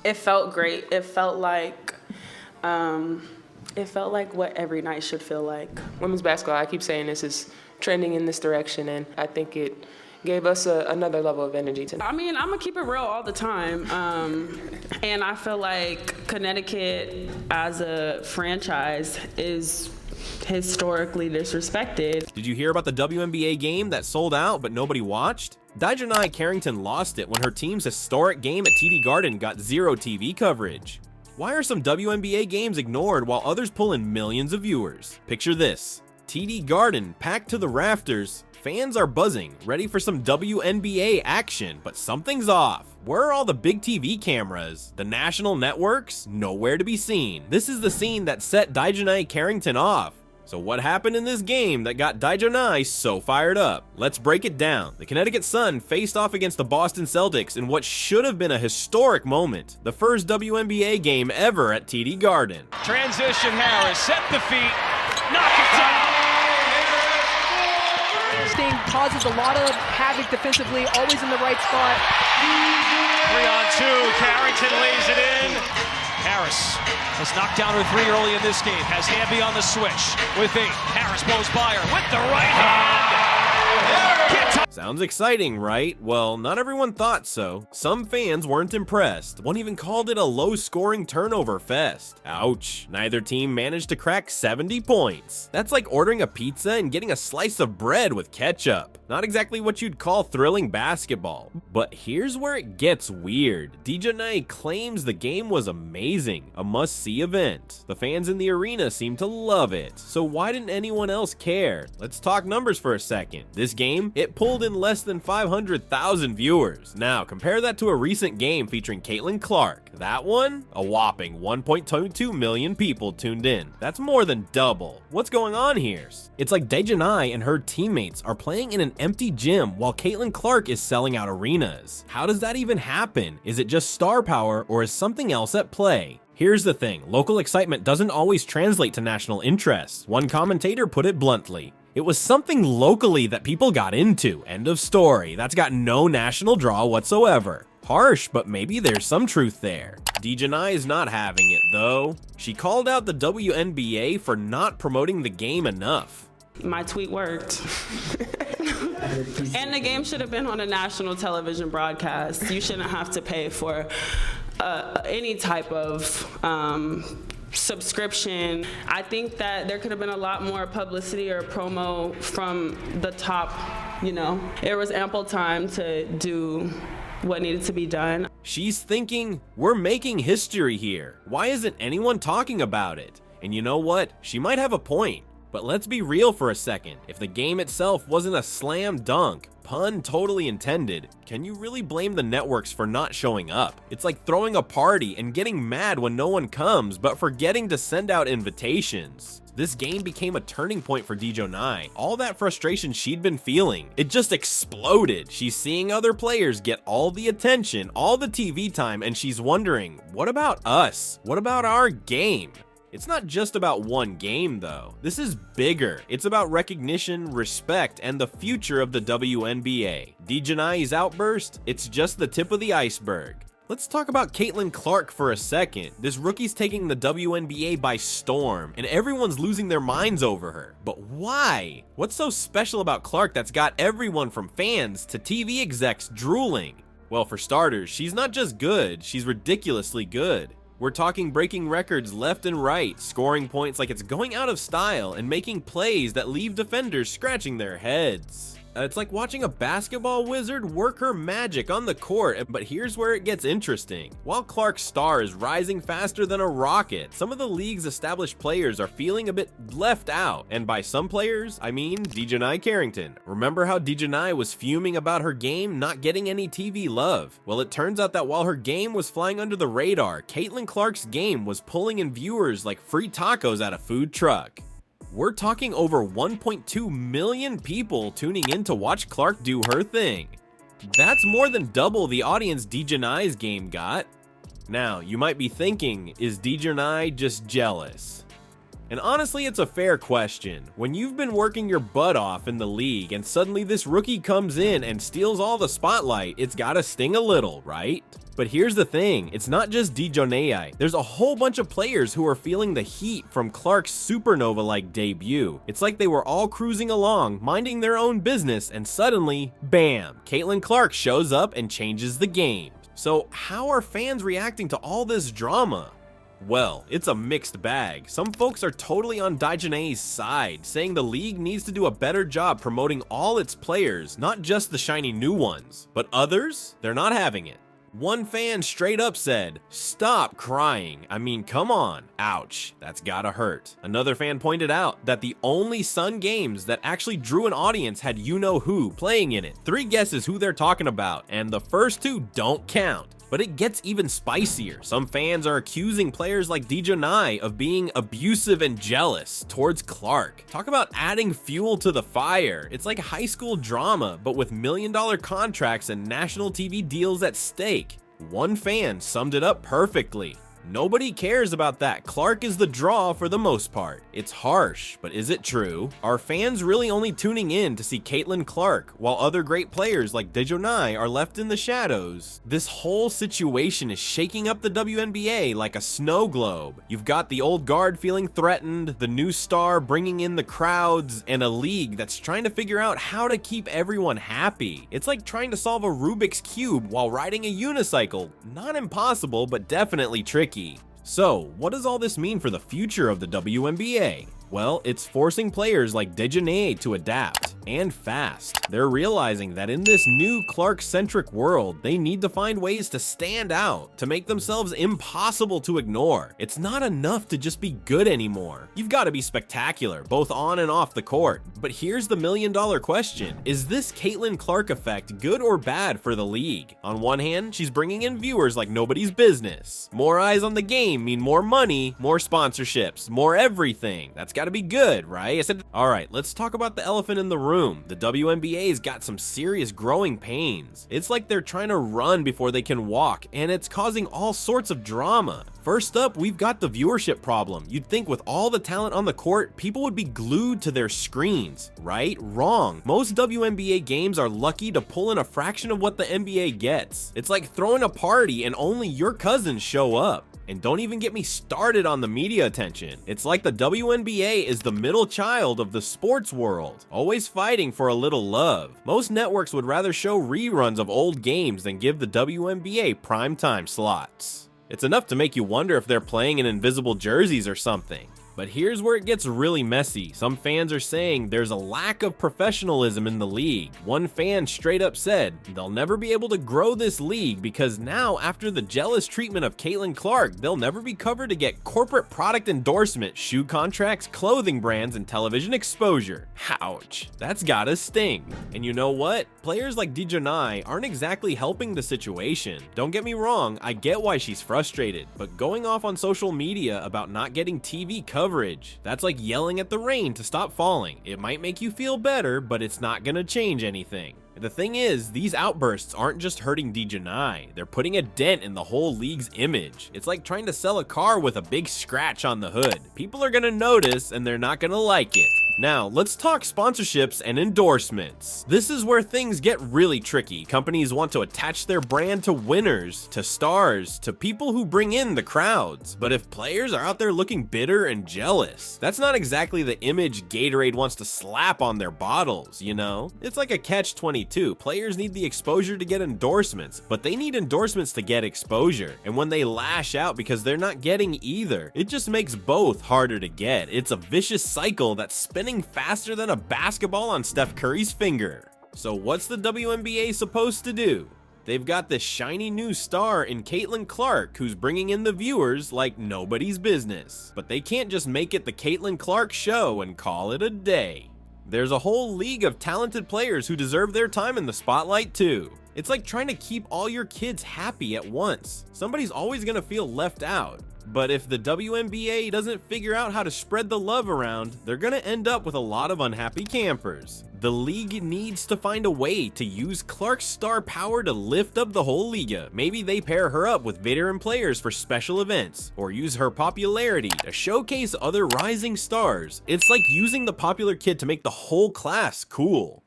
It felt great. It felt like what every night should feel like. Women's basketball, I keep saying this, is trending in this direction, and I think it gave us another level of energy tonight. I mean, I'm gonna keep it real all the time, and I feel like Connecticut as a franchise is historically disrespected. Did you hear about the WNBA game that sold out but nobody watched? DiJonai Carrington lost it when her team's historic game at TD Garden got zero TV coverage. Why are some WNBA games ignored while others pull in millions of viewers? Picture this: TD Garden packed to the rafters, fans are buzzing, ready for some WNBA action, but something's off. Where are all the big TV cameras? The national networks? Nowhere to be seen. This is the scene that set DiJonai Carrington off. So what happened in this game that got DiJonai so fired up? Let's break it down. The Connecticut Sun faced off against the Boston Celtics in what should have been a historic moment. The first WNBA game ever at TD Garden. Transition Harris, set the feet, knock it down! Sting causes a lot of havoc defensively, always in the right spot. 3-on-2, Carrington lays it in. Harris has knocked down her three early in this game, has Hamby on the switch with 8. Harris blows by her with the right hand. Sounds exciting, right? Well, not everyone thought so. Some fans weren't impressed. One even called it a low-scoring turnover fest. Ouch, neither team managed to crack 70 points. That's like ordering a pizza and getting a slice of bread with ketchup. Not exactly what you'd call thrilling basketball. But here's where it gets weird. DiJonai claims the game was amazing, a must-see event. The fans in the arena seem to love it. So why didn't anyone else care? Let's talk numbers for a second. This game, it pulled in less than 500,000 viewers. Now, compare that to a recent game featuring Caitlin Clark. That one, a whopping 1.22 million people tuned in. That's more than double. What's going on here? It's like DiJonai and her teammates are playing in an empty gym while Caitlin Clark is selling out arenas. How does that even happen? Is it just star power or is something else at play? Here's the thing, local excitement doesn't always translate to national interest. One commentator put it bluntly: it was something locally that people got into. End of story. That's got no national draw whatsoever. Harsh, but maybe there's some truth there. DiJonai is not having it though. She called out the WNBA for not promoting the game enough. My tweet worked. And the game should have been on a national television broadcast. You shouldn't have to pay for any type of subscription. I think that there could have been a lot more publicity or promo from the top, you know. There was ample time to do what needed to be done. She's thinking, we're making history here. Why isn't anyone talking about it? And you know what? She might have a point. But let's be real for a second. If the game itself wasn't a slam dunk, pun totally intended, can you really blame the networks for not showing up? It's like throwing a party and getting mad when no one comes, but forgetting to send out invitations. This game became a turning point for DiJonai. All that frustration she'd been feeling, it just exploded. She's seeing other players get all the attention, all the TV time, and she's wondering, what about us? What about our game? It's not just about one game though. This is bigger. It's about recognition, respect, and the future of the WNBA. DiJonai's outburst, it's just the tip of the iceberg. Let's talk about Caitlin Clark for a second. This rookie's taking the WNBA by storm, and everyone's losing their minds over her. But why? What's so special about Clark that's got everyone from fans to TV execs drooling? Well, for starters, she's not just good, she's ridiculously good. We're talking breaking records left and right, scoring points like it's going out of style, and making plays that leave defenders scratching their heads. It's like watching a basketball wizard work her magic on the court, but here's where it gets interesting. While Clark's star is rising faster than a rocket, some of the league's established players are feeling a bit left out. And by some players, I mean DiJonai Carrington. Remember how DiJonai was fuming about her game not getting any TV love? Well, it turns out that while her game was flying under the radar, Caitlin Clark's game was pulling in viewers like free tacos at a food truck. We're talking over 1.2 million people tuning in to watch Clark do her thing. That's more than double the audience DiJonai's game got. Now, you might be thinking, is DiJonai just jealous? And honestly, it's a fair question. When you've been working your butt off in the league and suddenly this rookie comes in and steals all the spotlight, it's gotta sting a little, right? But here's the thing, it's not just DiJonai. There's a whole bunch of players who are feeling the heat from Clark's supernova-like debut. It's like they were all cruising along, minding their own business, and suddenly, bam, Caitlin Clark shows up and changes the game. So how are fans reacting to all this drama? Well, it's a mixed bag. Some folks are totally on DiJonai's side, saying the league needs to do a better job promoting all its players, not just the shiny new ones. But others, they're not having it. One fan straight up said, "Stop crying. I mean, come on. Ouch, that's gotta hurt." Another fan pointed out that the only Sun games that actually drew an audience had you-know-who playing in it. 3 guesses who they're talking about, and the first 2 don't count. But it gets even spicier. Some fans are accusing players like DiJonai of being abusive and jealous towards Clark. Talk about adding fuel to the fire. It's like high school drama, but with million-dollar contracts and national TV deals at stake. One fan summed it up perfectly. Nobody cares about that. Clark is the draw for the most part. It's harsh, but is it true? Are fans really only tuning in to see Caitlin Clark while other great players like DiJonai are left in the shadows? This whole situation is shaking up the WNBA like a snow globe. You've got the old guard feeling threatened, the new star bringing in the crowds, and a league that's trying to figure out how to keep everyone happy. It's like trying to solve a Rubik's Cube while riding a unicycle. Not impossible, but definitely tricky. So, what does all this mean for the future of the WNBA? Well, it's forcing players like DiJonai to adapt, and fast. They're realizing that in this new Clark-centric world, they need to find ways to stand out, to make themselves impossible to ignore. It's not enough to just be good anymore. You've got to be spectacular, both on and off the court. But here's the million-dollar question. Is this Caitlin Clark effect good or bad for the league? On one hand, she's bringing in viewers like nobody's business. More eyes on the game mean more money, more sponsorships, more everything. That's gotta be good, right? I said, all right, let's talk about the elephant in the room. The WNBA's got some serious growing pains. It's like they're trying to run before they can walk, and it's causing all sorts of drama. First up, we've got the viewership problem. You'd think with all the talent on the court, people would be glued to their screens, right? Wrong. Most WNBA games are lucky to pull in a fraction of what the NBA gets. It's like throwing a party and only your cousins show up. And don't even get me started on the media attention. It's like the WNBA is the middle child of the sports world, always fighting for a little love. Most networks would rather show reruns of old games than give the WNBA primetime slots. It's enough to make you wonder if they're playing in invisible jerseys or something. But here's where it gets really messy. Some fans are saying there's a lack of professionalism in the league. One fan straight up said, they'll never be able to grow this league because now after the jealous treatment of Caitlin Clark, they'll never be covered to get corporate product endorsement, shoe contracts, clothing brands, and television exposure. Ouch, that's gotta sting. And you know what? Players like DiJonai aren't exactly helping the situation. Don't get me wrong, I get why she's frustrated, but going off on social media about not getting TV coverage, that's like yelling at the rain to stop falling. It might make you feel better, but it's not gonna change anything. The thing is, these outbursts aren't just hurting DiJonai, they're putting a dent in the whole league's image. It's like trying to sell a car with a big scratch on the hood. People are gonna notice and they're not gonna like it. Now, let's talk sponsorships and endorsements. This is where things get really tricky. Companies want to attach their brand to winners, to stars, to people who bring in the crowds. But if players are out there looking bitter and jealous, that's not exactly the image Gatorade wants to slap on their bottles, you know? It's like a catch-22. Players need the exposure to get endorsements, but they need endorsements to get exposure. And when they lash out because they're not getting either, it just makes both harder to get. It's a vicious cycle that's spinning faster than a basketball on Steph Curry's finger. So what's the WNBA supposed to do? They've got this shiny new star in Caitlin Clark who's bringing in the viewers like nobody's business. But they can't just make it the Caitlin Clark show and call it a day. There's a whole league of talented players who deserve their time in the spotlight too. It's like trying to keep all your kids happy at once. Somebody's always gonna feel left out. But if the WNBA doesn't figure out how to spread the love around, they're gonna end up with a lot of unhappy campers. The league needs to find a way to use Clark's star power to lift up the whole Liga. Maybe they pair her up with veteran players for special events, or use her popularity to showcase other rising stars. It's like using the popular kid to make the whole class cool.